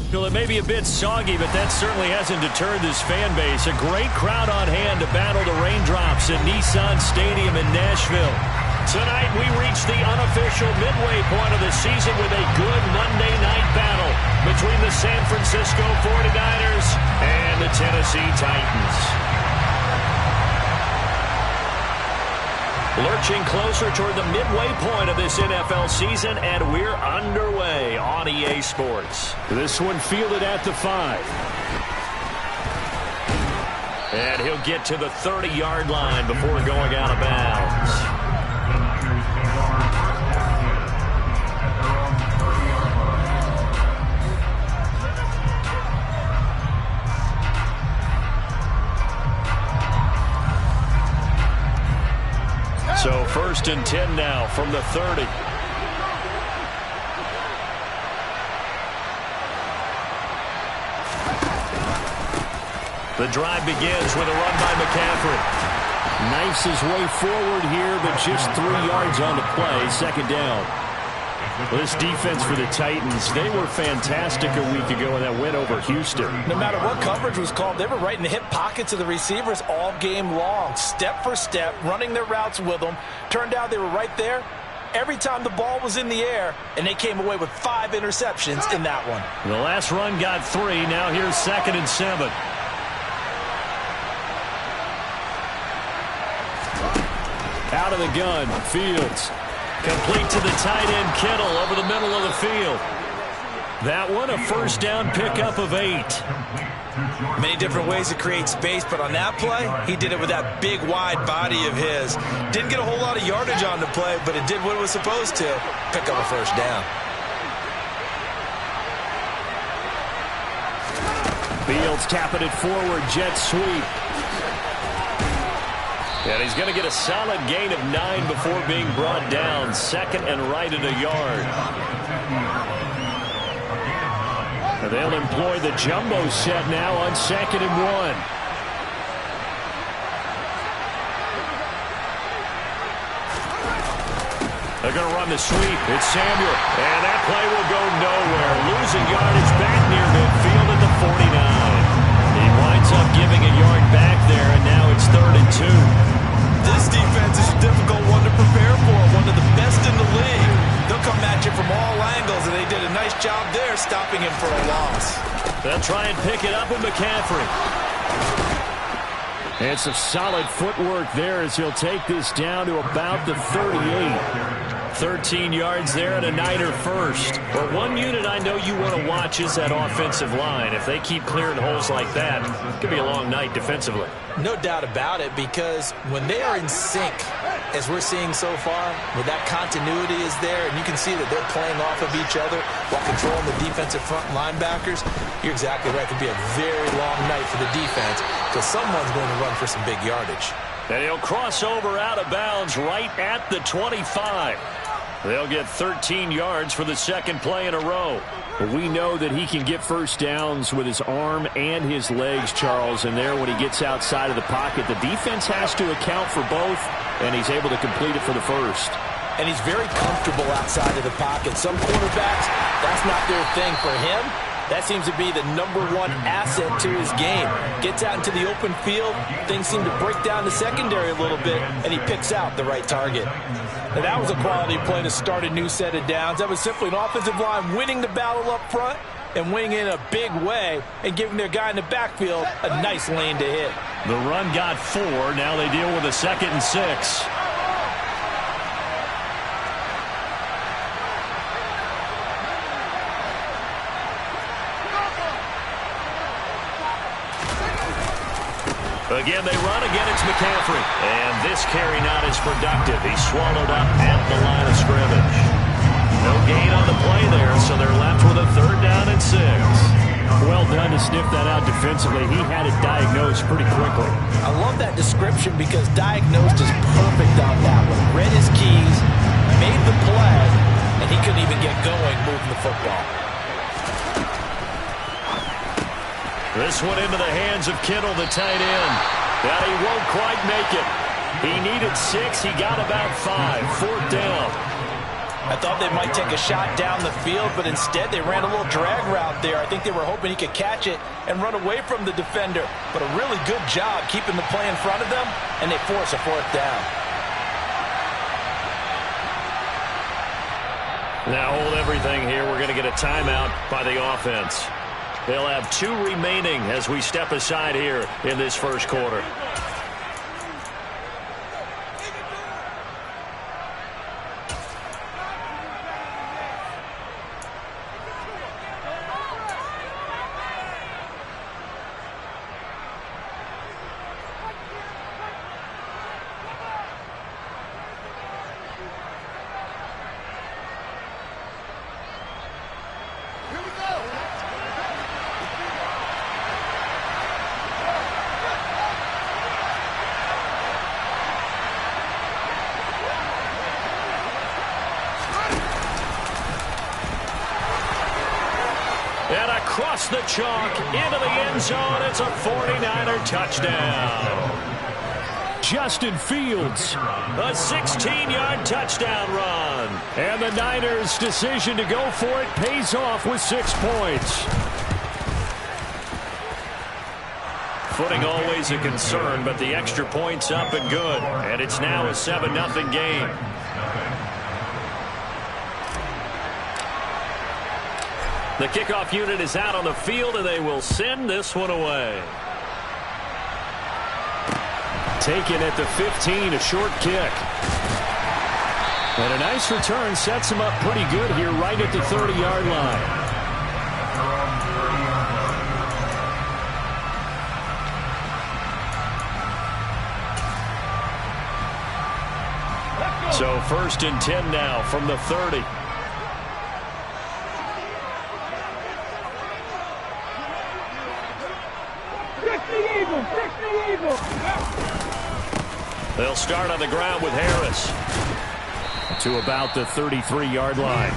Well, it may be a bit soggy, but that certainly hasn't deterred this fan base. A great crowd on hand to battle the raindrops at Nissan Stadium in Nashville. Tonight, we reach the unofficial midway point of the season with a good Monday night battle between the San Francisco 49ers and the Tennessee Titans. Lurching closer toward the midway point of this NFL season, and we're underway on EA Sports. This one fielded at the 5. And he'll get to the 30-yard line before going out of bounds. So 1st and 10 now from the 30. The drive begins with a run by McCaffrey. Knifes his way forward here, but just 3 yards on the play. 2nd down. Well, this defense for the Titans, they were fantastic a week ago in that win over Houston. No matter what coverage was called, they were right in the hip pockets of the receivers all game long, step for step, running their routes with them. Turned out they were right there every time the ball was in the air, and they came away with 5 interceptions in that one. The last run got 3. Now here's 2nd and 7. Out of the gun, Fields. Complete to the tight end, Kittle, over the middle of the field. That one, a 1st down pickup of 8. Many different ways to create space, but on that play, he did it with that big, wide body of his. Didn't get a whole lot of yardage on the play, but it did what it was supposed to. Pick up a 1st down. Fields tapping it forward, jet sweep. And he's going to get a solid gain of 9 before being brought down. 2nd and right at a yard. And they'll employ the jumbo set now on 2nd and 1. They're going to run the sweep. It's Samuel. And that play will go nowhere. Losing yardage back near midfield at the 49. He winds up giving a yard back there, and now it's 3rd and 2. This defense is a difficult one to prepare for, one of the best in the league. They'll come at you from all angles, and they did a nice job there stopping him for a loss. They'll try and pick it up with McCaffrey. And some solid footwork there as he'll take this down to about the 38. 13 yards there and a Niner 1st. But one unit I know you want to watch is that offensive line. If they keep clearing holes like that, it could be a long night defensively. No doubt about it, because when they are in sync, as we're seeing so far, where that continuity is there, and you can see that they're playing off of each other while controlling the defensive front linebackers, you're exactly right. It could be a very long night for the defense, because someone's going to run for some big yardage. And he'll cross over out of bounds right at the 25. They'll get 13 yards for the 2nd play in a row. But we know that he can get 1st downs with his arm and his legs, Charles. And there, when he gets outside of the pocket, the defense has to account for both, and he's able to complete it for the 1st. And he's very comfortable outside of the pocket. Some quarterbacks, that's not their thing. For him, that seems to be the #1 asset to his game. Gets out into the open field, things seem to break down the secondary a little bit, and he picks out the right target. And that was a quality play to start a new set of downs. That was simply an offensive line winning the battle up front and winning in a big way and giving their guy in the backfield a nice lane to hit. The run got 4. Now they deal with a 2nd and 6. Again, they run. Again, it's McCaffrey. And this carry not as productive. He's swallowed up at the line of scrimmage. No gain on the play there, so they're left with a 3rd down and 6. Well done to sniff that out defensively. He had it diagnosed pretty quickly. I love that description because diagnosed is perfect on that one. Read his keys, made the play, and he couldn't even get going moving the football. This one into the hands of Kittle, the tight end. But he won't quite make it. He needed 6. He got about 5. 4th down. I thought they might take a shot down the field, but instead they ran a little drag route there. I think they were hoping he could catch it and run away from the defender. But a really good job keeping the play in front of them, and they force a fourth down. Now hold everything here. We're going to get a timeout by the offense. They'll have 2 remaining as we step aside here in this first quarter. And across the chalk, into the end zone, it's a 49er touchdown. Justin Fields, a 16-yard touchdown run. And the Niners' decision to go for it pays off with 6 points. Footing always a concern, but the extra point's up and good. And it's now a 7-0 game. The kickoff unit is out on the field, and they will send this one away. Taken at the 15, a short kick. And a nice return sets him up pretty good here right at the 30-yard line. So 1st and 10 now from the 30. They'll start on the ground with Harris to about the 33-yard line.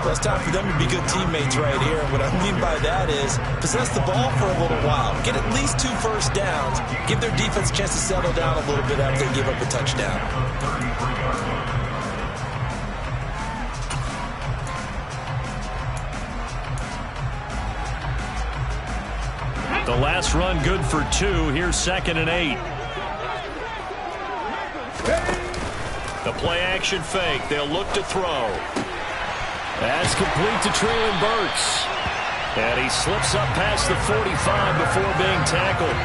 Well, it's time for them to be good teammates right here. And what I mean by that is possess the ball for a little while. Get at least 2 first downs. Give their defense a chance to settle down a little bit after they give up a touchdown. The last run good for 2. Here's 2nd and 8. The play-action fake. They'll look to throw. That's complete to Treylon Burks. And he slips up past the 45 before being tackled.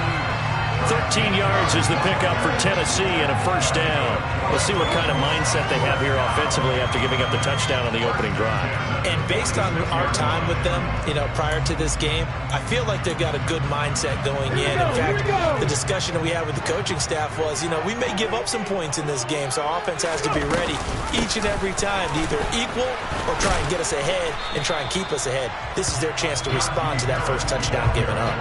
13 yards is the pickup for Tennessee and a first down. We'll see what kind of mindset they have here offensively after giving up the touchdown on the opening drive. And based on our time with them, prior to this game, I feel like they've got a good mindset going in. In fact, the discussion that we had with the coaching staff was, we may give up some points in this game, so our offense has to be ready each and every time to either equal or try and get us ahead and try and keep us ahead. This is their chance to respond to that first touchdown given up.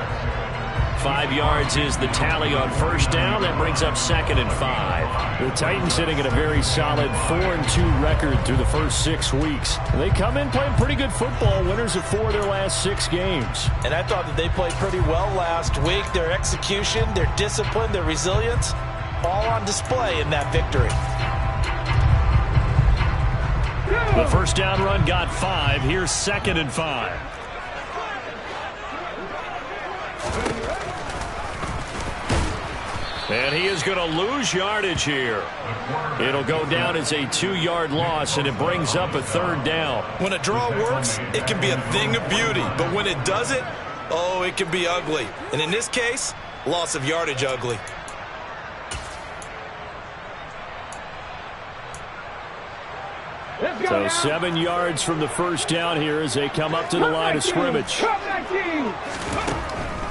5 yards is the tally on first down. That brings up 2nd and 5. The Titans sitting at a very solid 4-2 record through the first 6 weeks. They come in playing pretty good football, winners of 4 of their last 6 games. And I thought that they played pretty well last week. Their execution, their discipline, their resilience, all on display in that victory. The first down run got 5. Here's 2nd and 5. And he is going to lose yardage here. It'll go down as a 2-yard loss, and it brings up a 3rd down. When a draw works, it can be a thing of beauty. But when it doesn't, it can be ugly. And in this case, loss of yardage ugly. So 7 yards from the first down here as they come up to the line of scrimmage.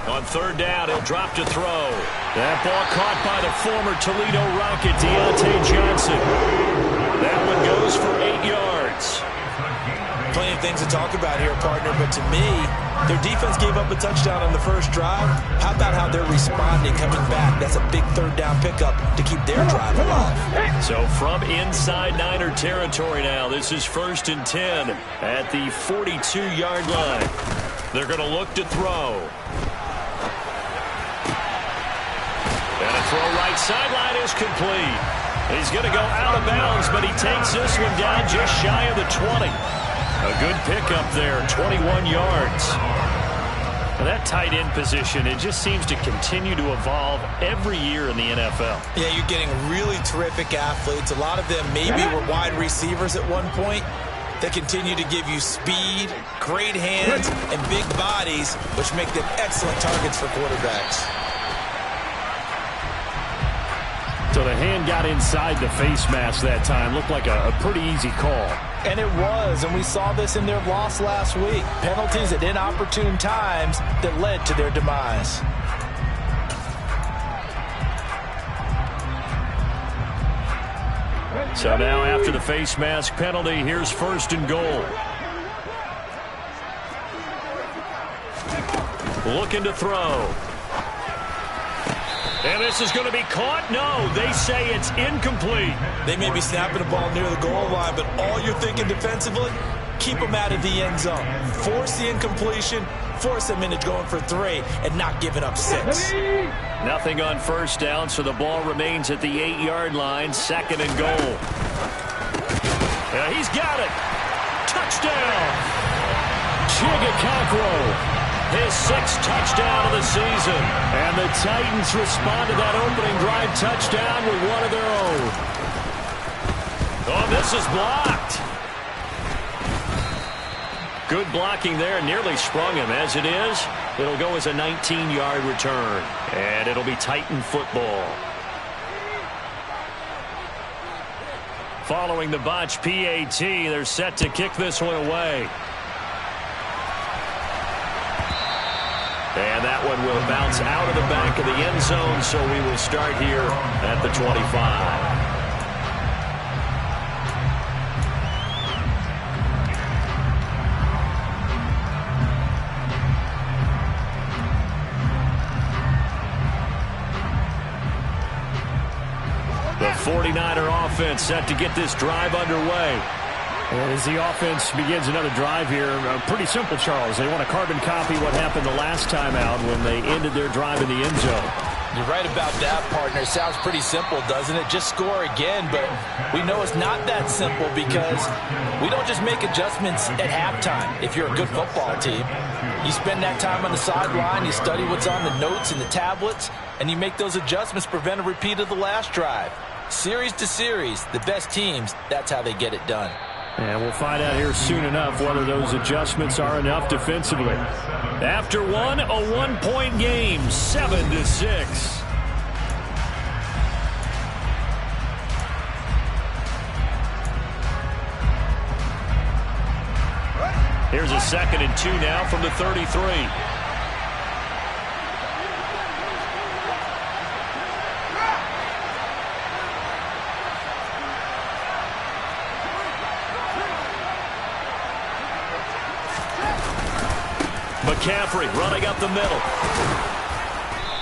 On 3rd down, he'll drop to throw. That ball caught by the former Toledo Rocket, Deontay Johnson. That one goes for 8 yards. Plenty of things to talk about here, partner, but to me, their defense gave up a touchdown on the first drive. How about how they're responding, coming back? That's a big 3rd down pickup to keep their drive alive. So from inside Niner territory now, this is 1st and 10 at the 42-yard line. They're going to look to throw. And a throw right sideline is complete. He's going to go out of bounds, but he takes this one down just shy of the 20. A good pickup there, 21 yards. Well, that tight end position, it just seems to continue to evolve every year in the NFL. Yeah, you're getting really terrific athletes. A lot of them maybe were wide receivers at one point. They continue to give you speed, great hands, and big bodies, which make them excellent targets for quarterbacks. So the hand got inside the face mask that time. Looked like a pretty easy call. And it was, and we saw this in their loss last week. Penalties at inopportune times that led to their demise. So now after the face mask penalty, here's 1st and goal. Looking to throw. And this is going to be caught? No, they say it's incomplete. They may be snapping the ball near the goal line, but all you're thinking defensively, keep them out of the end zone. Force the incompletion, force them into going for 3 and not giving up 6. Nothing on 1st down, so the ball remains at the 8-yard line, 2nd and goal. He's got it. Touchdown. Chigakakro. His 6th touchdown of the season. And the Titans respond to that opening drive touchdown with one of their own. Oh, this is blocked. Good blocking there. Nearly sprung him. As it is, it'll go as a 19-yard return. And it'll be Titan football. Following the botch PAT, they're set to kick this one away. And that one will bounce out of the back of the end zone, so we will start here at the 25. The 49er offense set to get this drive underway. As the offense begins another drive here, pretty simple, Charles. They want to carbon copy what happened the last time out when they ended their drive in the end zone. You're right about that, partner. Sounds pretty simple, doesn't it? Just score again, but we know it's not that simple because we don't just make adjustments at halftime if you're a good football team. You spend that time on the sideline, you study what's on the notes and the tablets, and you make those adjustments, prevent a repeat of the last drive. Series to series, the best teams, that's how they get it done. And we'll find out here soon enough whether those adjustments are enough defensively. After one, a 1-point game, 7-6. Here's a 2nd and 2 now from the 33. McCaffrey running up the middle.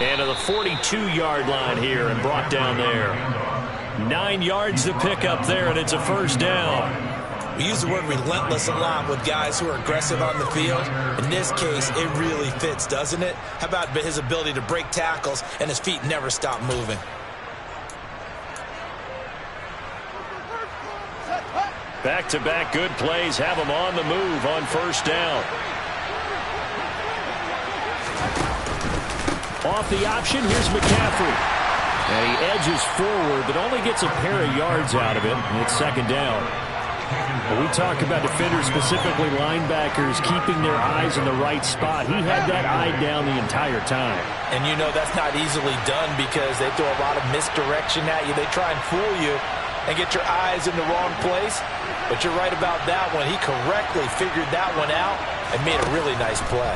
And to the 42-yard line here and brought down there. 9 yards to pick up there, and it's a 1st down. We use the word relentless a lot with guys who are aggressive on the field. In this case, it really fits, doesn't it? How about his ability to break tackles and his feet never stop moving? Back-to-back good plays have him on the move on 1st down. Off the option, here's McCaffrey. And he edges forward, but only gets a pair of yards out of it, and it's 2nd down. We talk about defenders, specifically linebackers, keeping their eyes in the right spot. He had that eye down the entire time. And you know that's not easily done because they throw a lot of misdirection at you. They try and fool you and get your eyes in the wrong place. But you're right about that one. He correctly figured that one out and made a really nice play.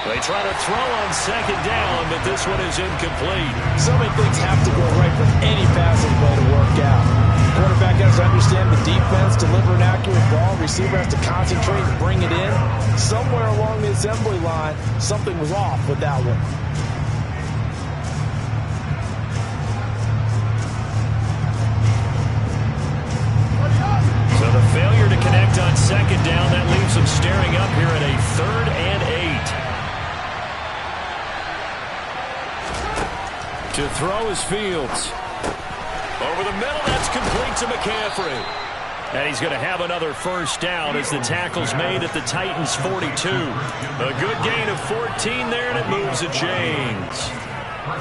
They try to throw on 2nd down, but this one is incomplete. So many things have to go right for any passing play to work out. Quarterback has to understand the defense, deliver an accurate ball. Receiver has to concentrate and bring it in. Somewhere along the assembly line, something was off with that one. So the failure to connect on 2nd down, that leaves them staring up here at a 3rd and 8. To throw is Fields. Over the middle, that's complete to McCaffrey. And he's going to have another first down as the tackle's made at the Titans' 42. A good gain of 14 there, and it moves the chains.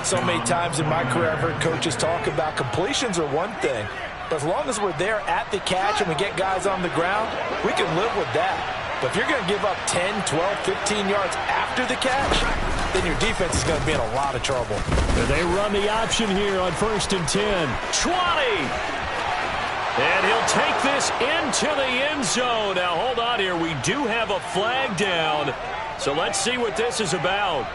So many times in my career, I've heard coaches talk about completions are one thing. But as long as we're there at the catch and we get guys on the ground, we can live with that. But if you're going to give up 10, 12, 15 yards after the catch, then your defense is going to be in a lot of trouble. They run the option here on 1st and 10. 20! And he'll take this into the end zone. Now, hold on here. We do have a flag down. So let's see what this is about.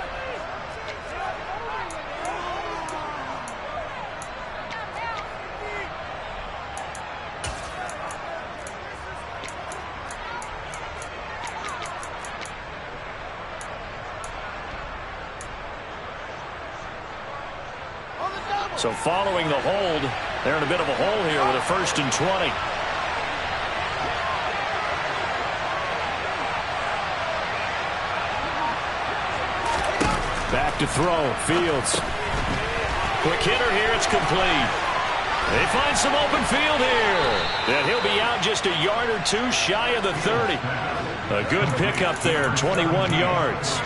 So following the hold, they're in a bit of a hole here with a 1st and 20. Back to throw. Fields. Quick hitter here. It's complete. They find some open field here. And he'll be out just a yard or two shy of the 30. A good pickup there, 21 yards.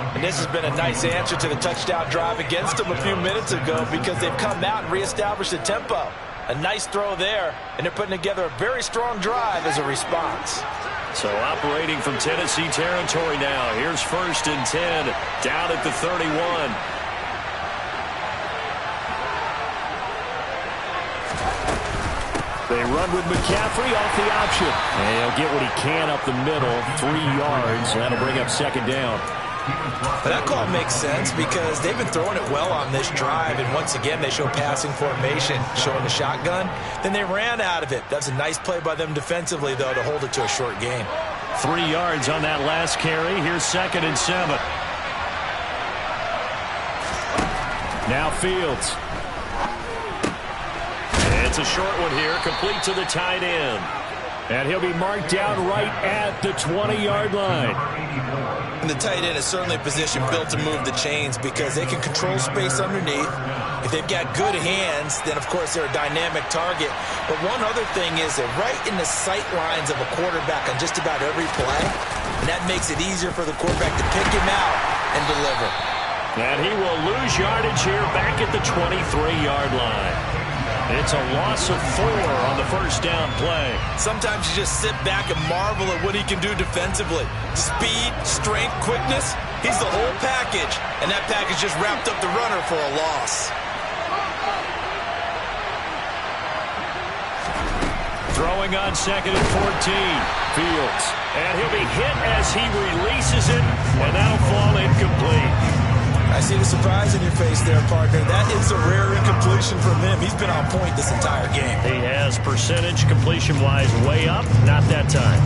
And this has been a nice answer to the touchdown drive against them a few minutes ago because they've come out and reestablished the tempo. A nice throw there, and they're putting together a very strong drive as a response. So operating from Tennessee territory now. Here's 1st and 10, down at the 31. They run with McCaffrey off the option. And he'll get what he can up the middle, 3 yards. That'll bring up 2nd down. But that call makes sense because they've been throwing it well on this drive, and once again they show passing formation, showing the shotgun. Then they ran out of it. That's a nice play by them defensively, though, to hold it to a short gain. 3 yards on that last carry. Here's 2nd and 7. Now Fields. It's a short one here, complete to the tight end. And he'll be marked down right at the 20-yard line. And the tight end is certainly a position built to move the chains because they can control space underneath. If they've got good hands, then, of course, they're a dynamic target. But one other thing is they're right in the sight lines of a quarterback on just about every play. And that makes it easier for the quarterback to pick him out and deliver. And he will lose yardage here back at the 23-yard line. It's a loss of 4 on the 1st down play. Sometimes you just sit back and marvel at what he can do defensively. Speed, strength, quickness, he's the whole package. And that package just wrapped up the runner for a loss. Throwing on 2nd and 14. Fields. And he'll be hit as he releases it. And that'll fall incomplete. I see the surprise in your face there, partner. That is a rare incompletion from him. He's been on point this entire game. He has percentage completion-wise way up. Not that time.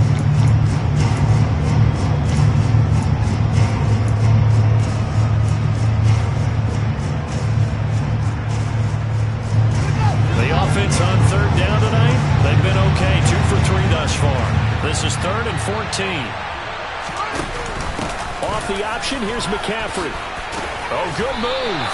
The offense on 3rd down tonight, they've been okay. 2 for 3 thus far. This is 3rd and 14. Off the option, here's McCaffrey. Oh, good move.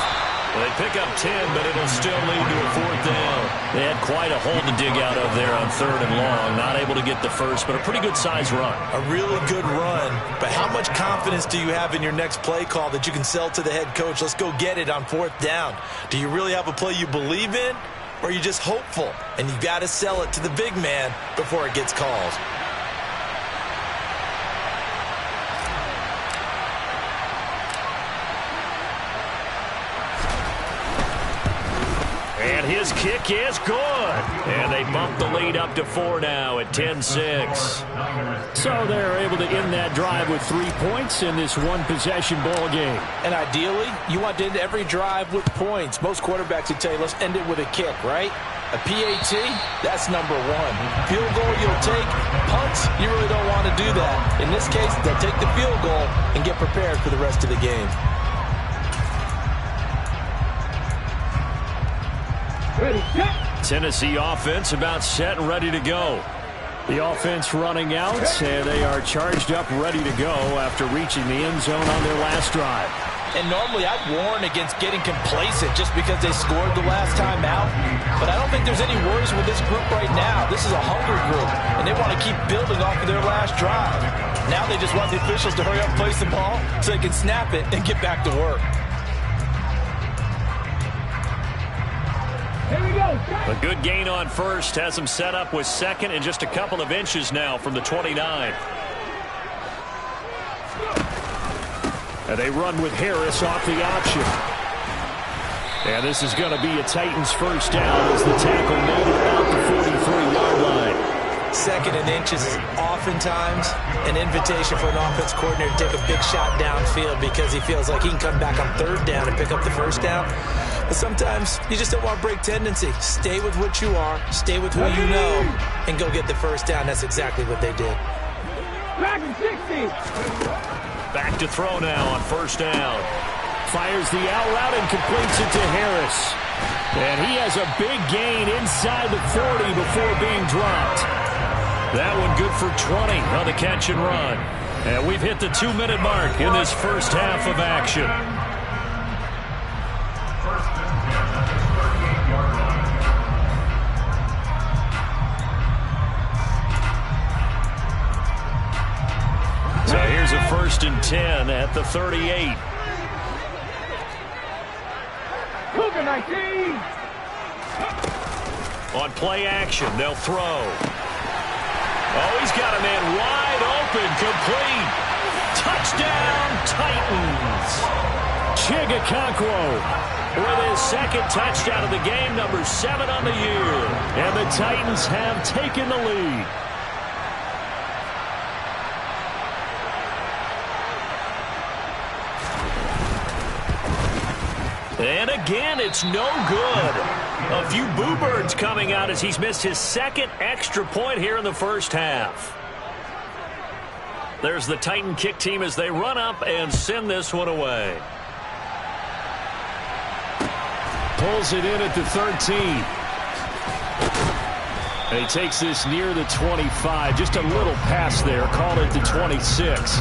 They pick up 10, but it'll still lead to a 4th down. They had quite a hole to dig out of there on 3rd and long. Not able to get the first, but a pretty good-sized run. A really good run. But how much confidence do you have in your next play call that you can sell to the head coach? Let's go get it on 4th down. Do you really have a play you believe in, or are you just hopeful? And you've got to sell it to the big man before it gets called. And his kick is good. And they bump the lead up to 4 now at 10-6. So they're able to end that drive with 3 points in this one-possession ball game. And ideally, you want to end every drive with points. Most quarterbacks would tell you, let's end it with a kick, right? A PAT, that's number 1. Field goal you'll take. Punts, you really don't want to do that. In this case, they'll take the field goal and get prepared for the rest of the game. Tennessee offense about set and ready to go. The offense running out, and they are charged up, ready to go after reaching the end zone on their last drive. And normally I'd warn against getting complacent just because they scored the last time out. But I don't think there's any worries with this group right now. This is a hungry group, and they want to keep building off of their last drive. Now they just want the officials to hurry up and place the ball so they can snap it and get back to work. Here we go. A good gain on first has them set up with second and just a couple of inches now from the 29. And they run with Harris off the option. And this is going to be a Titans first down as the tackle made it out the 43-yard line. Second and inches is oftentimes an invitation for an offense coordinator to take a big shot downfield because he feels like he can come back on third down and pick up the first down. But sometimes you just don't want to break tendency. Stay with what you are, stay with who you know, and go get the first down. That's exactly what they did. Back to throw now on first down. Fires the out route and completes it to Harris. And he has a big gain inside the 40 before being dropped. That one good for 20 on the catch and run. And we've hit the 2-minute mark in this first half of action. So here's a 1st and 10 at the 38. Cougar 19. On play action, they'll throw. Oh, he's got a man wide open, complete. Touchdown, Titans. Chigakonkwo with his second touchdown of the game, number 7 on the year. And the Titans have taken the lead. And again, it's no good. A few boo birds coming out as he's missed his second extra point here in the first half. There's the Titan kick team as they run up and send this one away. Pulls it in at the 13. And he takes this near the 25. Just a little pass there. Called it the 26.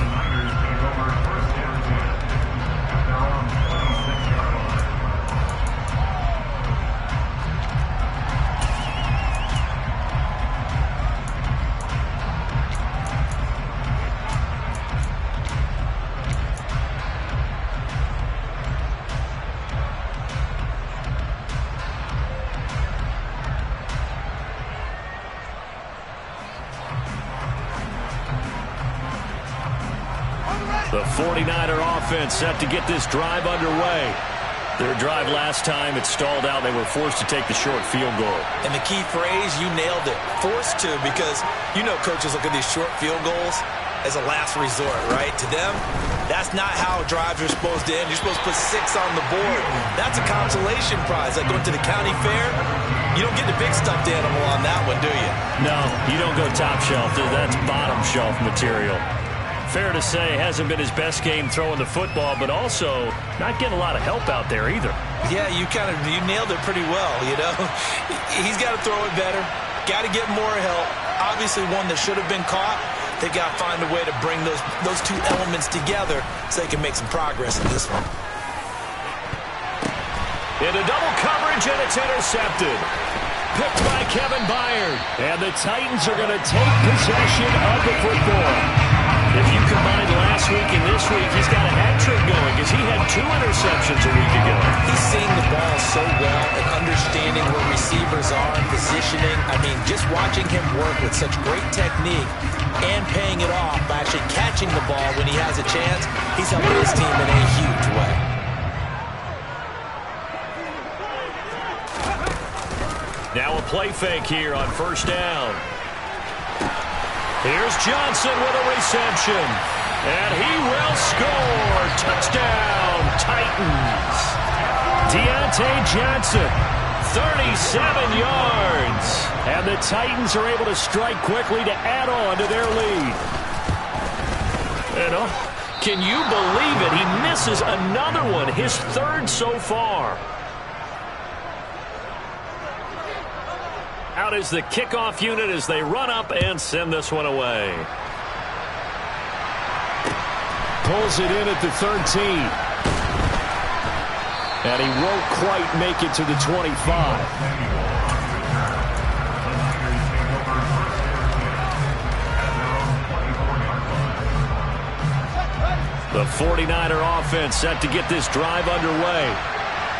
The 49er offense set to get this drive underway. Their drive last time, it stalled out. They were forced to take the short field goal. And the key phrase, you nailed it. Forced to, because you know coaches look at these short field goals as a last resort, right? To them, that's not how drives are supposed to end. You're supposed to put 6 on the board. That's a consolation prize. Like going to the county fair, you don't get the big stuffed animal on that one, do you? No, you don't go top shelf. That's bottom shelf material. Fair to say, hasn't been his best game throwing the football, but also not getting a lot of help out there either. Yeah, you nailed it pretty well, you know. He's got to throw it better, got to get more help. Obviously one that should have been caught. They got to find a way to bring those two elements together so they can make some progress in this one. Into double coverage, and it's intercepted. Picked by Kevin Byard. And the Titans are going to take possession of the football. If you combine last week and this week, he's got a hat trick going because he had 2 interceptions a week ago. He's seeing the ball so well and understanding where receivers are and positioning. I mean, just watching him work with such great technique and paying it off by actually catching the ball when he has a chance, he's helping his team in a huge way. Now a play fake here on first down. Here's Johnson with a reception. And he will score. Touchdown, Titans. Deontay Johnson, 37 yards. And the Titans are able to strike quickly to add on to their lead. And can you believe it? He misses another one, his 3rd so far. Out is the kickoff unit as they run up and send this one away. Pulls it in at the 13. And he won't quite make it to the 25. The 49er offense set to get this drive underway.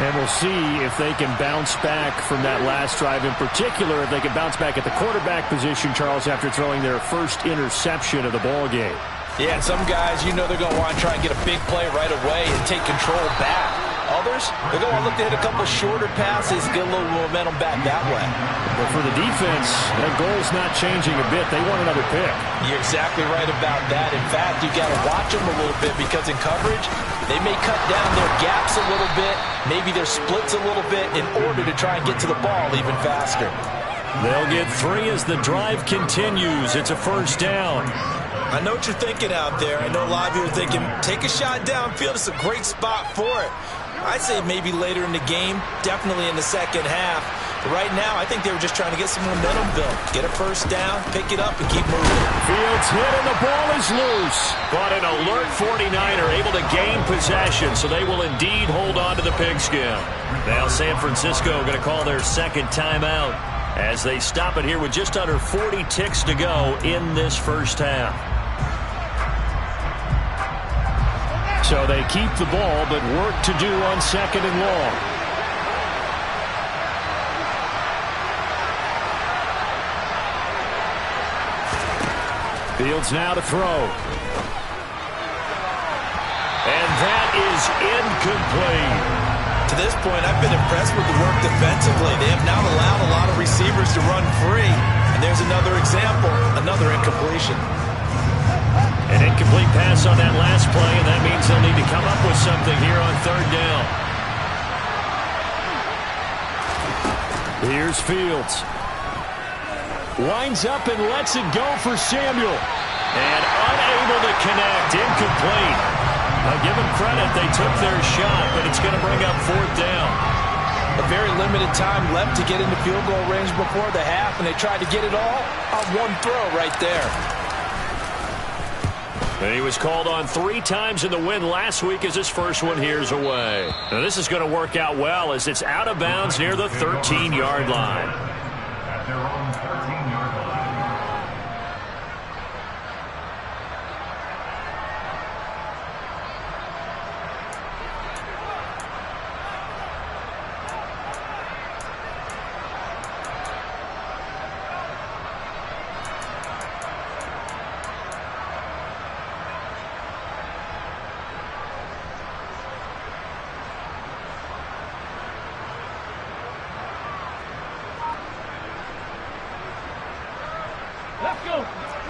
And we'll see if they can bounce back from that last drive. In particular, if they can bounce back at the quarterback position, Charles, after throwing their first interception of the ball game. Yeah, and some guys, you know they're going to want to try and get a big play right away and take control back. Others, they're going to look to hit a couple shorter passes, get a little momentum back that way. But for the defense, that goal's not changing a bit. They want another pick. You're exactly right about that. In fact, you got to watch them a little bit because in coverage, they may cut down their gaps a little bit, maybe their splits a little bit in order to try and get to the ball even faster. They'll get 3 as the drive continues. It's a first down. I know what you're thinking out there. I know a lot of you are thinking, take a shot downfield. It's a great spot for it. I'd say maybe later in the game, definitely in the second half. But right now, I think they were just trying to get some momentum built. Get a first down, pick it up, and keep moving. Fields hit, and the ball is loose. But an alert 49er able to gain possession, so they will indeed hold on to the pigskin. Now San Francisco going to call their second timeout as they stop it here with just under 40 ticks to go in this first half. So they keep the ball, but work to do on second and long. Fields now to throw. And that is incomplete. To this point, I've been impressed with the work defensively. They have now allowed a lot of receivers to run free. And there's another example, another incompletion. An incomplete pass on that last play, and that means they'll need to come up with something here on third down. Here's Fields. Winds up and lets it go for Samuel. And unable to connect, incomplete. Now give them credit, they took their shot, but it's going to bring up fourth down. A very limited time left to get into field goal range before the half, and they tried to get it all on one throw right there. And he was called on 3 times in the win last week as his first one here's away. Now this is going to work out well as it's out of bounds near the 13-yard line. At their own 13-yard line.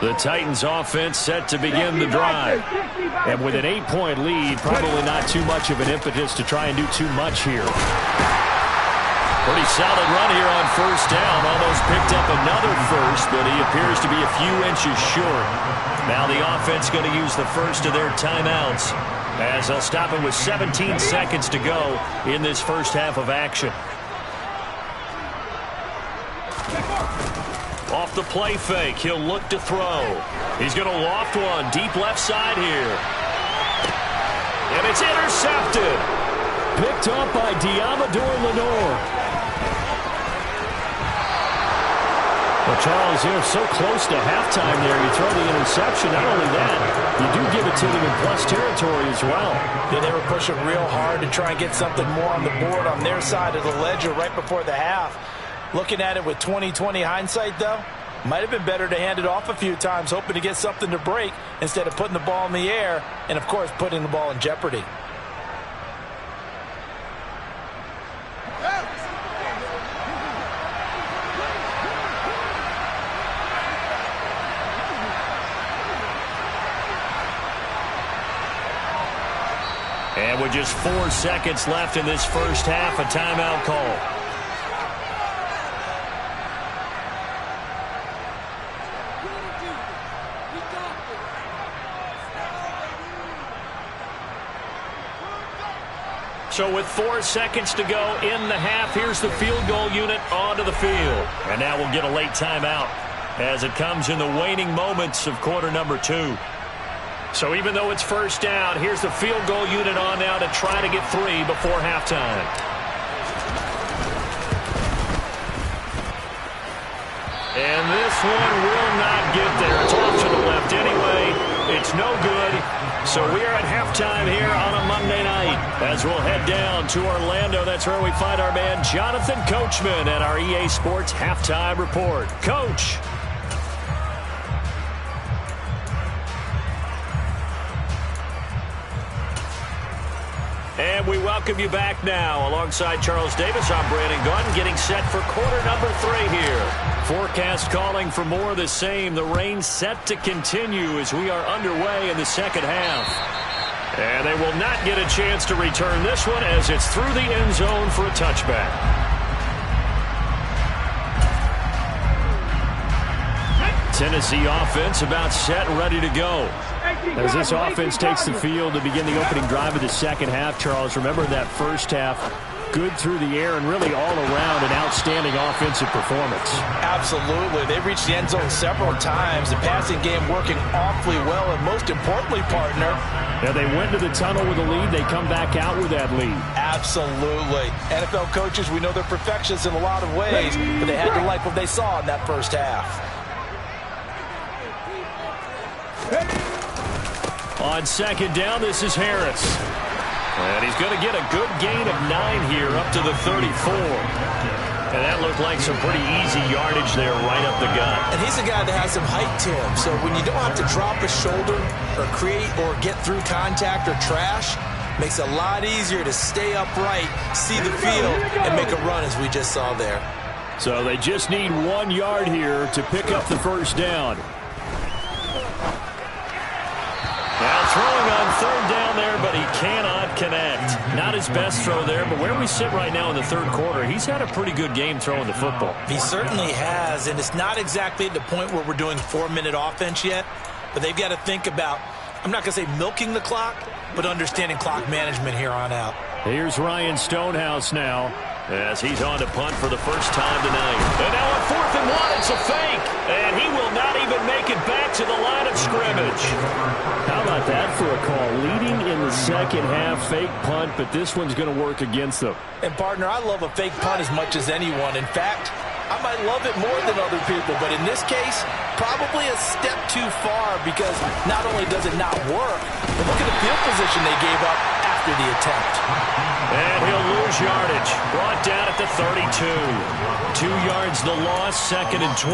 The Titans offense set to begin the drive. And with an 8-point lead, probably not too much of an impetus to try and do too much here. Pretty solid run here on first down. Almost picked up another first, but he appears to be a few inches short. Now the offense going to use the first of their timeouts as they'll stop it with 17 seconds to go in this first half of action. Off the play fake, he'll look to throw. He's going to loft one deep left side here. And it's intercepted. Picked up by Diamador Lenore. Well, Charles, you're so close to halftime there. You throw the interception. Not only that, you do give it to them in plus territory as well. Yeah, they were pushing real hard to try and get something more on the board on their side of the ledger right before the half. Looking at it with 20/20 hindsight, though, might have been better to hand it off a few times, hoping to get something to break instead of putting the ball in the air and, of course, putting the ball in jeopardy. And with just 4 seconds left in this first half, a timeout call. So with 4 seconds to go in the half, here's the field goal unit onto the field. And now we'll get a late timeout as it comes in the waning moments of quarter number 2. So even though it's first down, here's the field goal unit on now to try to get 3 before halftime. And this one will not get there. It's off to the left anyway. It's no good. So we are at halftime here on a Monday night. As we'll head down to Orlando, that's where we find our man Jonathan Coachman at our EA Sports Halftime Report. Coach. And we welcome you back now. Alongside Charles Davis, I'm Brandon Gaudin, getting set for quarter number 3 here. Forecast calling for more of the same. The rain set to continue as we are underway in the second half. And they will not get a chance to return this one as it's through the end zone for a touchback. Tennessee offense about set and ready to go. As this offense takes the field to begin the opening drive of the second half, Charles, remember that first half, good through the air and really all around an outstanding offensive performance. Absolutely. They reached the end zone several times. The passing game working awfully well, and most importantly, partner. Yeah, they went to the tunnel with a lead. They come back out with that lead. Absolutely. NFL coaches, we know they're perfectionists in a lot of ways, but they had to like what they saw in that first half. On second down, this is Harris. And he's going to get a good gain of 9 here up to the 34. And that looked like some pretty easy yardage there right up the gut. And he's a guy that has some height to him. So when you don't have to drop a shoulder or create or get through contact or trash, makes it a lot easier to stay upright, see the field, and make a run as we just saw there. So they just need 1 yard here to pick up the first down. Now throwing on third down there, but he cannot connect. Not his best throw there, but where we sit right now in the third quarter, he's had a pretty good game throwing the football. He certainly has, and it's not exactly at the point where we're doing 4-minute offense yet, but they've got to think about, I'm not going to say milking the clock, but understanding clock management here on out. Here's Ryan Stonehouse now as he's on to punt for the first time tonight. And now on 4th and 1, it's a fake. And he will not even make it back to the line of scrimmage. How about that for a call? Leading in the second half, fake punt, but this one's going to work against them. And, partner, I love a fake punt as much as anyone. In fact, I might love it more than other people, but in this case, probably a step too far because not only does it not work, but look at the field position they gave up after the attempt. And he'll lose yardage. Brought down at the 32. 2 yards the loss, 2nd and 12.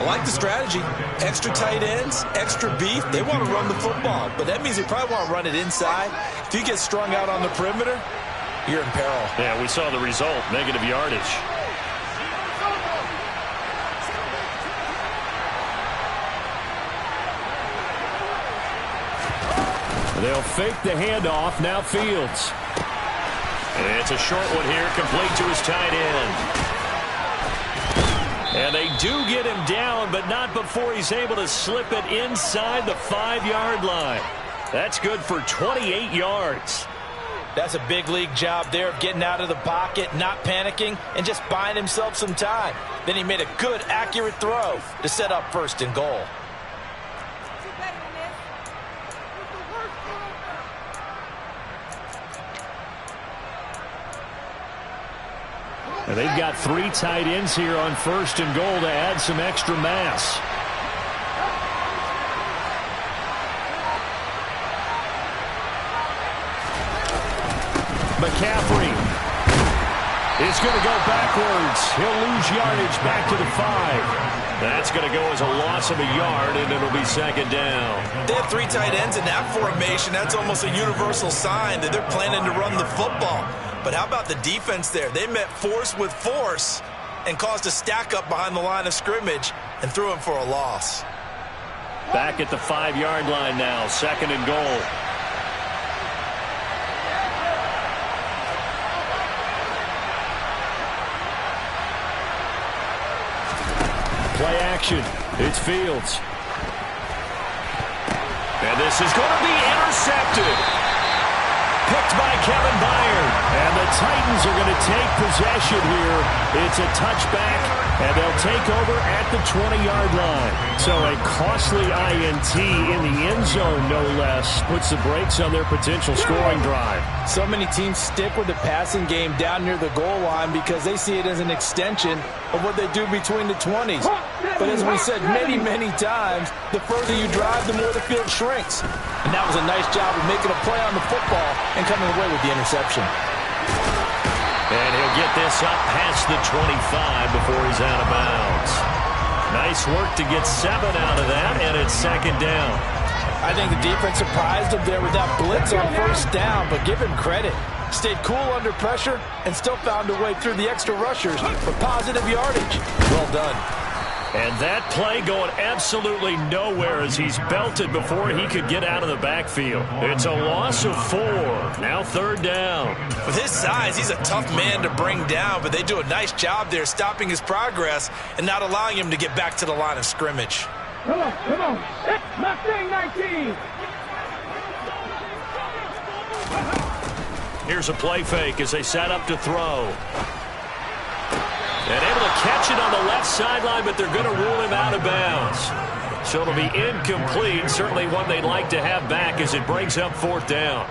I like the strategy. Extra tight ends, extra beef. They want to run the football, but that means they probably want to run it inside. If you get strung out on the perimeter, you're in peril. Yeah, we saw the result, negative yardage. They'll fake the handoff. Now Fields. And it's a short one here, complete to his tight end. And they do get him down, but not before he's able to slip it inside the 5-yard line. That's good for 28 yards. That's a big league job there of getting out of the pocket, not panicking, and just buying himself some time. Then he made a good, accurate throw to set up 1st and goal. And they've got 3 tight ends here on 1st and goal to add some extra mass. McCaffrey is going to go backwards. He'll lose yardage back to the 5. That's going to go as a loss of a yard, and it'll be 2nd down. They have 3 tight ends in that formation. That's almost a universal sign that they're planning to run the football. But how about the defense there? They met force with force and caused a stack up behind the line of scrimmage and threw him for a loss. Back at the 5-yard line now, 2nd and goal. Play action. It's Fields. And this is going to be intercepted. Picked by Kevin Byard. And the Titans are going to take possession here. It's a touchback And they'll take over at the 20-yard line. So a costly INT in the end zone, no less, puts the brakes on their potential scoring drive. So many teams stick with the passing game down near the goal line because they see it as an extension of what they do between the 20s. But as we said many, many times, the further you drive, the more the field shrinks. And that was a nice job of making a play on the football and coming away with the interception. And he'll get this up past the 25 before he's out of bounds. Nice work to get 7 out of that, and it's second down. I think the defense surprised him there with that blitz on first down, but give him credit. Stayed cool under pressure and still found a way through the extra rushers for positive yardage. Well done. And that play going absolutely nowhere as he's belted before he could get out of the backfield. It's a loss of 4. Now third down. With his size, he's a tough man to bring down, but they do a nice job there stopping his progress and not allowing him to get back to the line of scrimmage. Come on. Mustang 19. Here's a play fake as they set up to throw. And able to catch it on the left sideline, but they're going to rule him out of bounds. So it'll be incomplete, certainly one they'd like to have back as it brings up fourth down.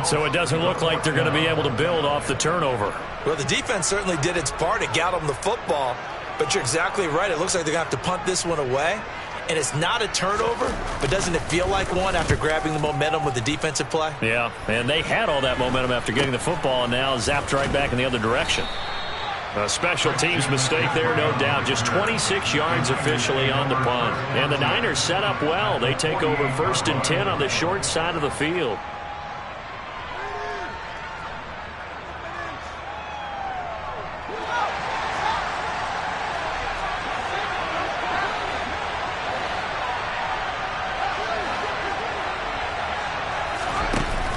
So it doesn't look like they're going to be able to build off the turnover. Well, the defense certainly did its part to got them the football, but you're exactly right. It looks like they're going to have to punt this one away. And it's not a turnover, but doesn't it feel like one after grabbing the momentum with the defensive play? Yeah, and they had all that momentum after getting the football and now zapped right back in the other direction. A special teams mistake there, no doubt. Just 26 yards officially on the punt. And the Niners set up well. They take over 1st and 10 on the short side of the field.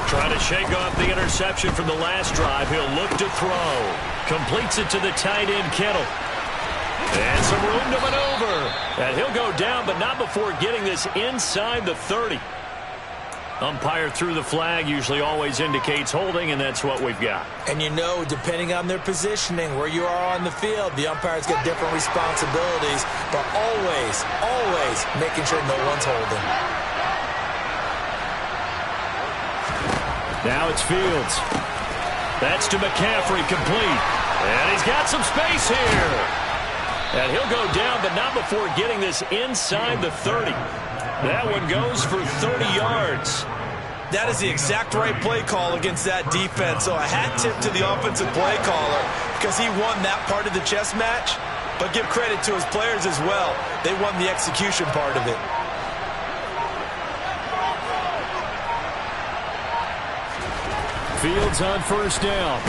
Trying to shake off the interception from the last drive. He'll look to throw. Completes it to the tight end, Kittle. And some room to maneuver. And he'll go down, but not before getting this inside the 30. Umpire threw the flag, usually always indicates holding, and that's what we've got. And you know, depending on their positioning, where you are on the field, the umpires get different responsibilities, but always making sure no one's holding. Now it's Fields. That's to McCaffrey, complete. And he's got some space here. And he'll go down, but not before getting this inside the 30. That one goes for 30 yards. That is the exact right play call against that defense. So a hat tip to the offensive play caller because he won that part of the chess match. But give credit to his players as well. They won the execution part of it. Fields on first down.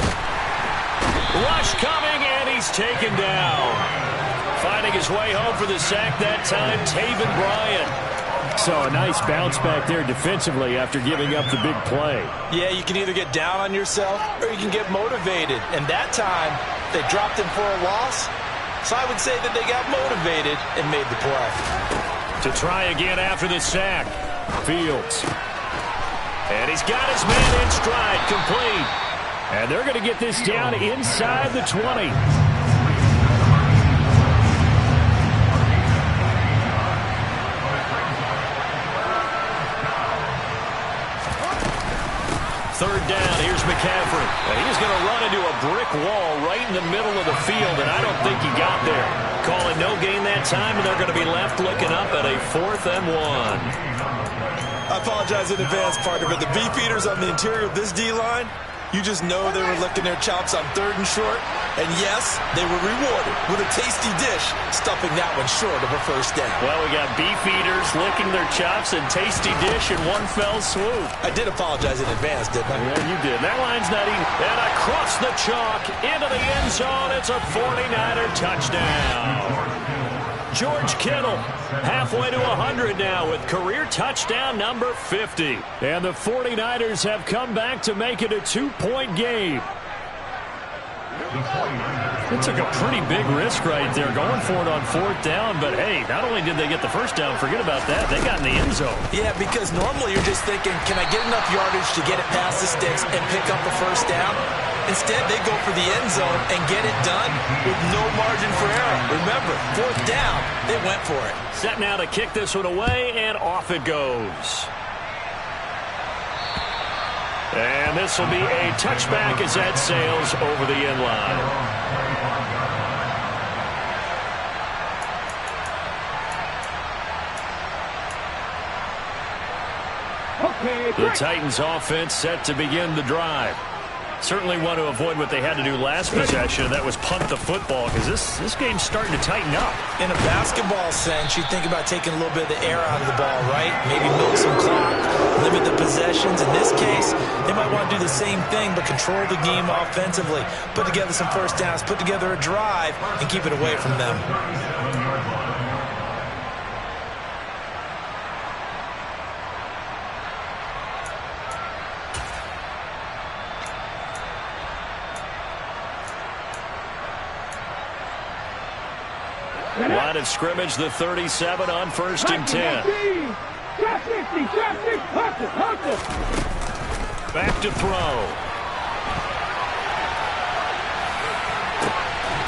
Rush coming, and he's taken down. Finding his way home for the sack that time, Taven Bryan. So a nice bounce back there defensively after giving up the big play. Yeah, you can either get down on yourself or you can get motivated. And that time, they dropped him for a loss. So I would say that they got motivated and made the play. To try again after the sack. Fields. And he's got his man in stride, complete. And they're going to get this down inside the 20. Third down, here's McCaffrey. And he's going to run into a brick wall right in the middle of the field, and I don't think he got there. Calling no gain that time, and they're going to be left looking up at a 4th and 1. I apologize in advance, partner, but the beefeaters on the interior of this D-line, you just know they were licking their chops on 3rd and short. And yes, they were rewarded with a tasty dish, stuffing that one short of a first down. Well, we got beefeaters licking their chops and tasty dish in one fell swoop. I did apologize in advance, didn't I? Yeah, you did. That line's not even. And across the chalk, into the end zone, it's a 49er touchdown. George Kittle halfway to 100 now with career touchdown number 50. And the 49ers have come back to make it a 2-point game. It took a pretty big risk right there going for it on 4th down. But, hey, not only did they get the first down, forget about that, they got in the end zone. Yeah, because normally you're just thinking, can I get enough yardage to get it past the sticks and pick up a first down? Instead, they go for the end zone and get it done with no margin for error. Remember, 4th down, they went for it. Set now to kick this one away, and off it goes. And this will be a touchback as that sails over the end line. The Titans offense set to begin the drive. Certainly want to avoid what they had to do last possession. That was punt the football, because this game's starting to tighten up. In a basketball sense, you think about taking a little bit of the air out of the ball, right? Maybe milk some clock, limit the possessions. In this case, they might want to do the same thing, but control the game offensively. Put together some first downs, put together a drive, and keep it away from them. Line of scrimmage, the 37 on 1st and 10. Back to throw.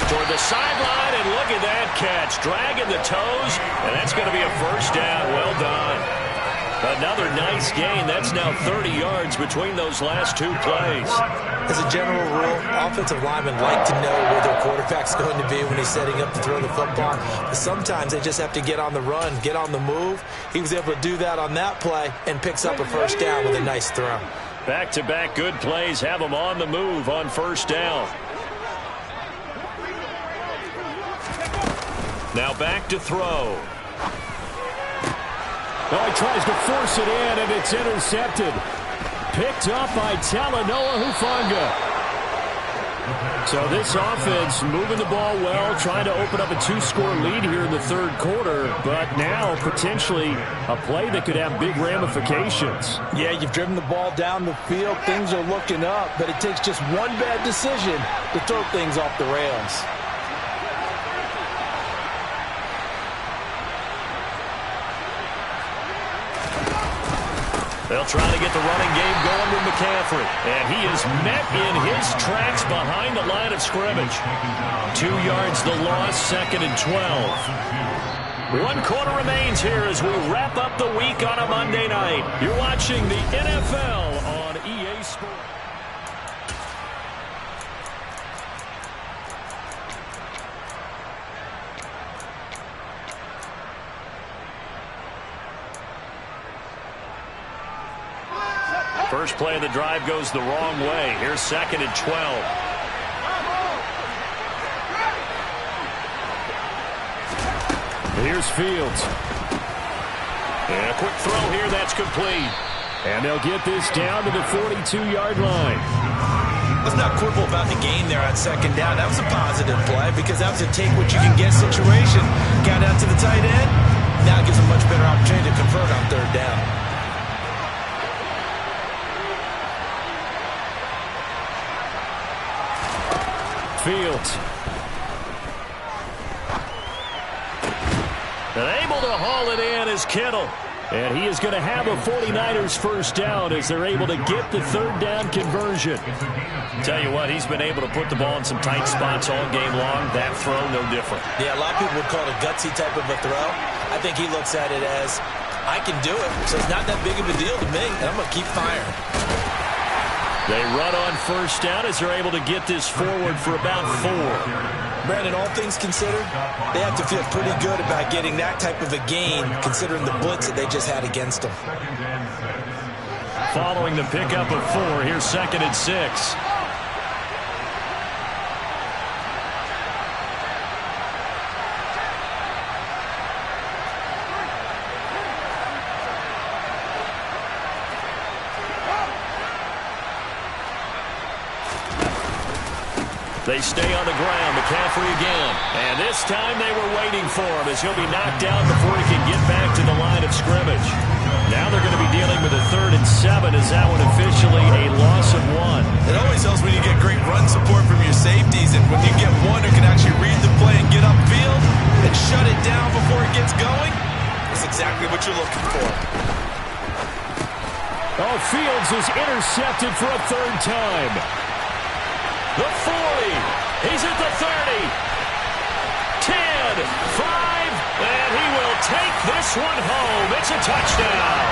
Toward the sideline, and look at that catch. Dragging the toes, and that's going to be a first down. Well done. Another nice gain. That's now 30 yards between those last 2 plays. As a general rule, offensive linemen like to know where their quarterback's going to be when he's setting up to throw the football. But sometimes they just have to get on the run, get on the move. He was able to do that on that play and picks up a first down with a nice throw. Back-to-back good plays have him on the move on first down. Now back to throw. Oh, he tries to force it in, and it's intercepted. Picked up by Talanoa Hufanga. So this offense moving the ball well, trying to open up a 2-score lead here in the 3rd quarter, but now potentially a play that could have big ramifications. Yeah, you've driven the ball down the field. Things are looking up, but it takes just one bad decision to throw things off the rails. They'll try to get the running game going with McCaffrey. And he is met in his tracks behind the line of scrimmage. 2 yards the loss, 2nd and 12. 1 quarter remains here as we wrap up the week on a Monday night. You're watching the NFL on EA Sports. First play of the drive goes the wrong way. Here's 2nd and 12. Here's Fields. And a quick throw here, that's complete. And they'll get this down to the 42-yard line. Let's not quibble about the gain there on 2nd down. That was a positive play because that was a take-what-you-can-get situation. Got out to the tight end. Now it gives a much better opportunity to convert on 3rd down. Fields. And able to haul it in is Kittle. And he is going to have a 49ers first down as they're able to get the 3rd down conversion. Tell you what, he's been able to put the ball in some tight spots all game long. That throw, no different. Yeah, a lot of people would call it a gutsy type of a throw. I think he looks at it as, I can do it, so it's not that big of a deal to me, and I'm going to keep firing. They run on first down as they're able to get this forward for about 4. Brandon, all things considered, they have to feel pretty good about getting that type of a gain considering the blitz that they just had against them. Following the pickup of 4, here's 2nd and 6. They stay on the ground. McCaffrey again. And this time they were waiting for him as he'll be knocked down before he can get back to the line of scrimmage. Now they're going to be dealing with a 3rd and 7 as that one officially a loss of 1. It always helps when you get great run support from your safeties, and when you get one who can actually read the play and get upfield and shut it down before it gets going, that's exactly what you're looking for. Oh, Fields is intercepted for a 3rd time. the 40. He's at the 30. 10, 5, and he will take this one home. It's a touchdown.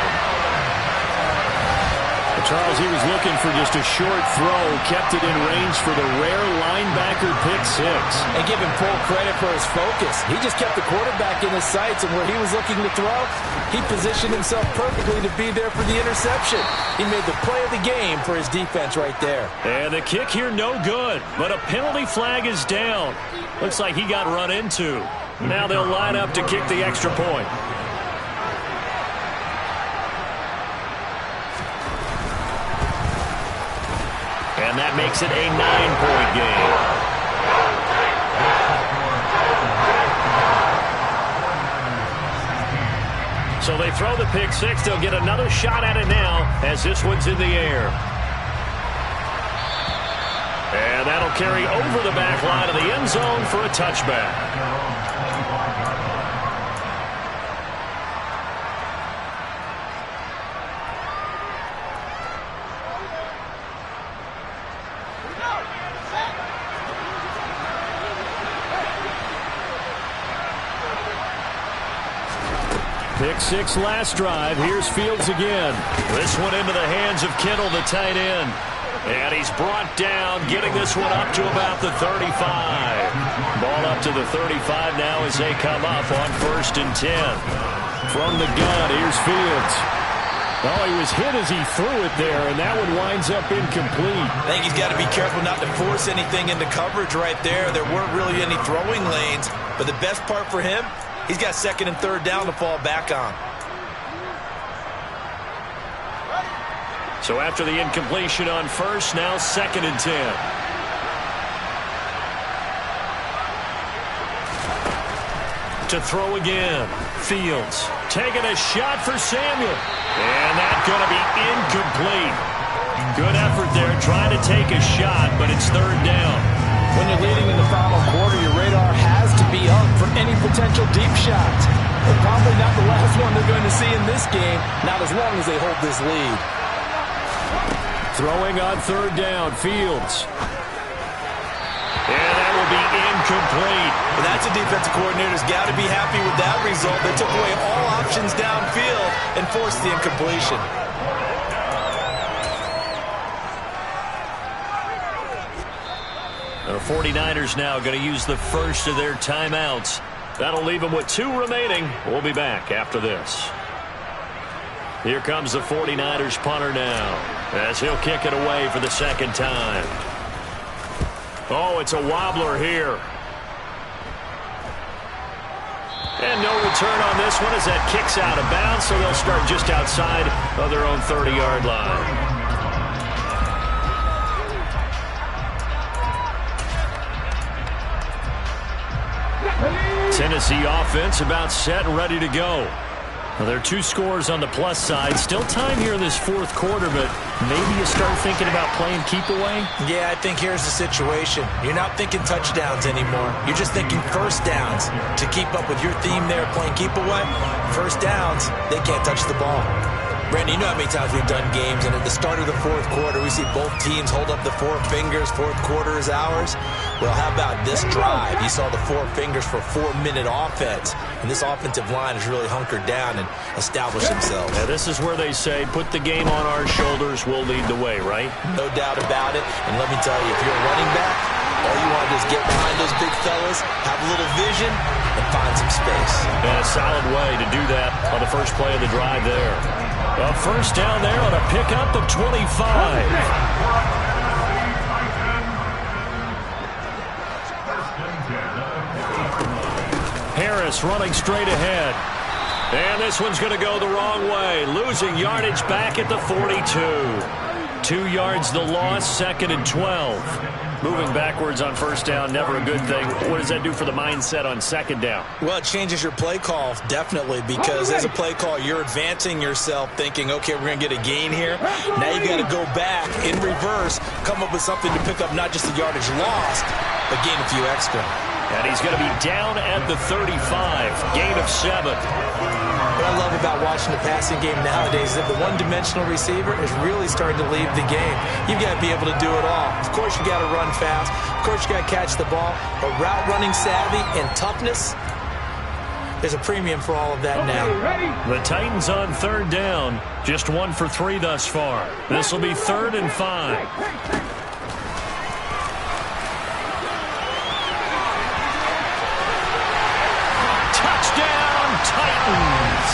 Charles, he was looking for just a short throw, kept it in range for the rare linebacker pick six. And give him full credit for his focus. He just kept the quarterback in his sights, and where he was looking to throw, he positioned himself perfectly to be there for the interception. He made the play of the game for his defense right there. And the kick here no good, but a penalty flag is down. Looks like he got run into. Now they'll line up to kick the extra point. And that makes it a 9-point game. So they throw the pick six. They'll get another shot at it now as this one's in the air. And that'll carry over the back line of the end zone for a touchback. Pick six last drive. Here's Fields again. This one into the hands of Kittle, the tight end. And he's brought down, getting this one up to about the 35. Ball up to the 35 now as they come up on 1st and 10. From the gun, here's Fields. Oh, he was hit as he threw it there, and that one winds up incomplete. I think he's got to be careful not to force anything into coverage right there. There weren't really any throwing lanes, but the best part for him, he's got 2nd and 3rd down to fall back on. So after the incompletion on 1st, now 2nd and 10. To throw again. Fields taking a shot for Samuel. And that's going to be incomplete. Good effort there trying to take a shot, but it's 3rd down. When you're leading in the final quarter, your radar has to be up for any potential deep shots. But probably not the last one they're going to see in this game, not as long as they hold this lead. Throwing on 3rd down, Fields. And that will be incomplete. Well, that's a defensive coordinator's got to be happy with that result. They took away all options downfield and forced the incompletion. The 49ers now going to use the first of their timeouts. That'll leave them with 2 remaining. We'll be back after this. Here comes the 49ers punter now as he'll kick it away for the 2nd time. Oh, it's a wobbler here. And no return on this one as that kicks out of bounds, so they'll start just outside of their own 30-yard line. Tennessee offense about set and ready to go. Well, there are 2 scores on the plus side. Still time here in this 4th quarter, but maybe you start thinking about playing keep away? Yeah, I think here's the situation. You're not thinking touchdowns anymore. You're just thinking 1st downs. To keep up with your theme there, playing keep away, 1st downs, they can't touch the ball. Brandon, you know how many times we've done games, and at the start of the 4th quarter, we see both teams hold up the 4 fingers, 4th quarter is ours. Well, how about this drive? You saw the 4 fingers for 4-minute offense, and this offensive line has really hunkered down and established themselves. Now, this is where they say, put the game on our shoulders, we'll lead the way, right? No doubt about it, and let me tell you, if you're a running back, all you want to do is get behind those big fellas, have a little vision, and find some space. And a solid way to do that on the first play of the drive there. A 1st down there on a pickup of 25. Harris running straight ahead. And this one's going to go the wrong way. Losing yardage back at the 42. 2 yards the loss, 2nd and 12. Moving backwards on 1st down, never a good thing. What does that do for the mindset on 2nd down? Well, it changes your play call, definitely, because as a play call, you're advancing yourself thinking, okay, we're going to get a gain here. Now you got to go back in reverse, come up with something to pick up not just the yardage lost, but gain a few extra. And he's going to be down at the 35, gain of 7. Well, I love about watching the passing game nowadays is that the one-dimensional receiver is really starting to leave the game. You've got to be able to do it all. Of course, you got to run fast. Of course, you got to catch the ball. But route running savvy and toughness, there's a premium for all of that now. The Titans on third down. Just 1 for 3 thus far. This will be 3rd and 5. Titans.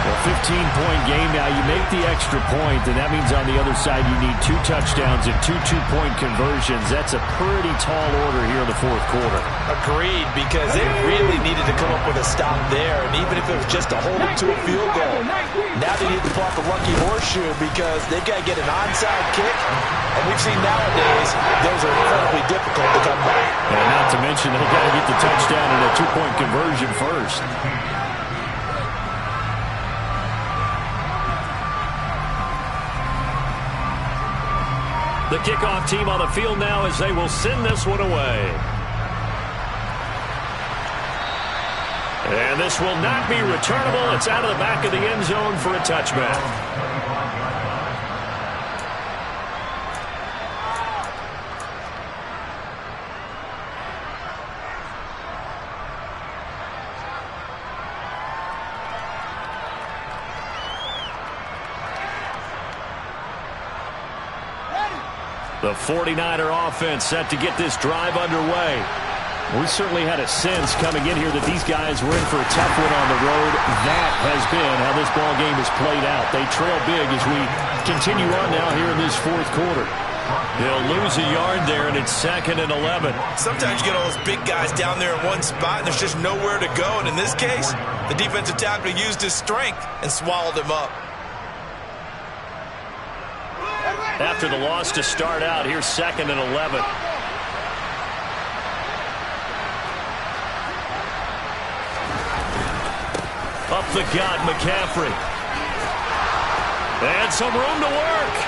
Well, 15-point game now. You make the extra point, and that means on the other side you need 2 touchdowns and 2 two-point conversions. That's a pretty tall order here in the 4th quarter. Agreed, because they really needed to come up with a stop there, and even if it was just to hold it to a field goal. Now they need to pull off a lucky horseshoe because they've got to get an onside kick, and we've seen nowadays those are incredibly difficult to come by. And not to mention they've got to get the touchdown and a 2-point conversion first. The kickoff team on the field now as they will send this one away. And this will not be returnable. It's out of the back of the end zone for a touchback. The 49er offense set to get this drive underway. We certainly had a sense coming in here that these guys were in for a tough one on the road. That has been how this ball game has played out. They trail big as we continue on now here in this 4th quarter. They'll lose a yard there, and it's 2nd and 11. Sometimes you get all those big guys down there in one spot, and there's just nowhere to go. And in this case, the defensive tackle used his strength and swallowed him up. After the loss to start out, here's 2nd and 11. Up the gut, McCaffrey. And some room to work.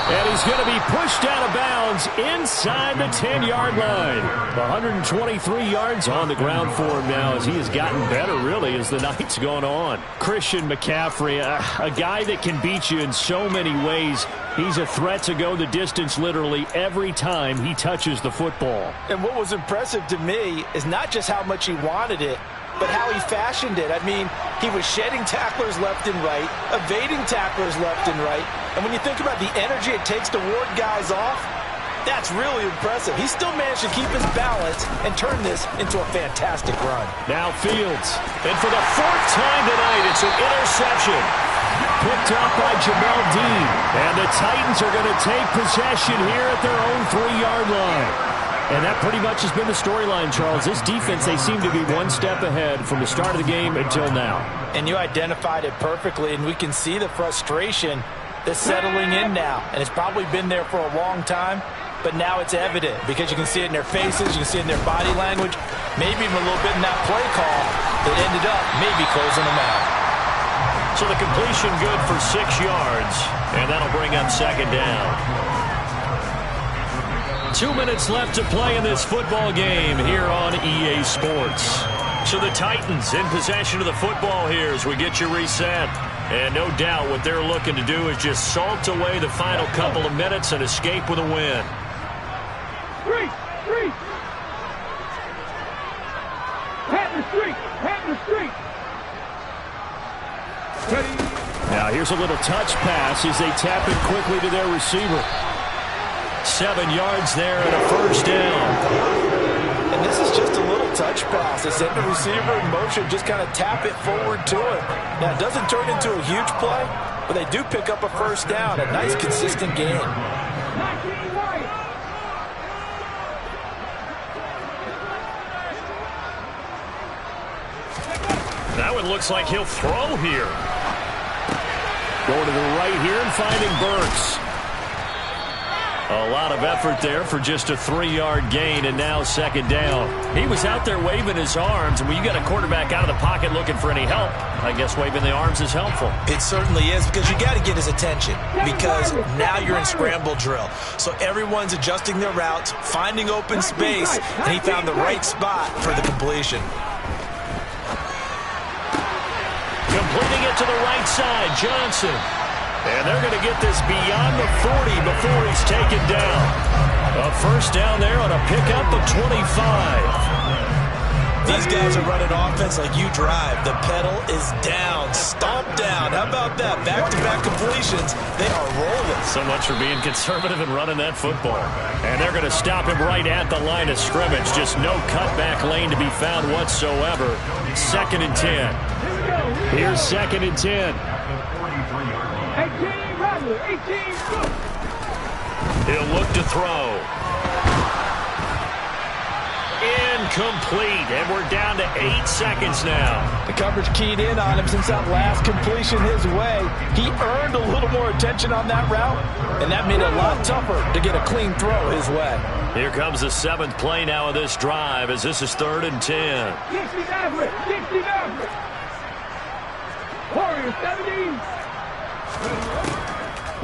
And he's going to be pushed out of bounds inside the 10-yard line. 123 yards on the ground for him now as he has gotten better, really, as the night's gone on. Christian McCaffrey, a guy that can beat you in so many ways. He's a threat to go the distance literally every time he touches the football. And what was impressive to me is not just how much he wanted it, but how he fashioned it. I mean, he was shedding tacklers left and right, evading tacklers left and right. And when you think about the energy it takes to ward guys off, that's really impressive. He still managed to keep his balance and turn this into a fantastic run. Now Fields. And for the 4th time tonight, it's an interception. Picked up by Jamel Dean. And the Titans are going to take possession here at their own 3-yard line. And that pretty much has been the storyline, Charles. This defense, they seem to be one step ahead from the start of the game until now. And you identified it perfectly, and we can see the frustration that's settling in now. And it's probably been there for a long time, but now it's evident because you can see it in their faces, you can see it in their body language, maybe even a little bit in that play call that ended up maybe closing them out. So the completion good for 6 yards, and that'll bring up 2nd down. 2 minutes left to play in this football game here on EA Sports. So the Titans in possession of the football here as we get you reset. And no doubt what they're looking to do is just salt away the final couple of minutes and escape with a win. Street! Pat the street! Ready? Now here's a little touch pass as they tap it quickly to their receiver. 7 yards there and a 1st down. And this is just a little touch pass. They send the receiver in motion, just kind of tap it forward to him. Now, it doesn't turn into a huge play, but they do pick up a 1st down. A nice, consistent game. That one looks like he'll throw here. Going to the right here and finding Burks. A lot of effort there for just a 3-yard gain, and now second down. He was out there waving his arms, and when you got a quarterback out of the pocket looking for any help, I guess waving the arms is helpful. It certainly is, because you got to get his attention, because now you're in scramble drill. So everyone's adjusting their routes, finding open space, and he found the right spot for the completion. Completing it to the right side, Johnson. And they're going to get this beyond the 40 before he's taken down. A first down there on a pickup of 25. These guys are running offense like you drive. The pedal is down, stomp down. How about that? Back-to-back completions. They are rolling. So much for being conservative and running that football. And they're going to stop him right at the line of scrimmage. Just no cutback lane to be found whatsoever. 2nd and 10. Here's 2nd and 10. 18, Rattler, 18, go. He'll look to throw. Incomplete, and we're down to 8 seconds now. The coverage keyed in on him since that last completion his way. He earned a little more attention on that route, and that made it a lot tougher to get a clean throw his way. Here comes the 7th play now of this drive, as this is 3rd and 10. 60 Maverick, 60 Maverick. Warrior 17.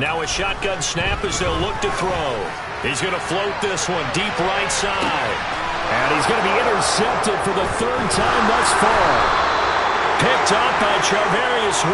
Now a shotgun snap as they'll look to throw. He's going to float this one deep right side. And he's going to be intercepted for the 3rd time thus far. Picked up by Charvarius.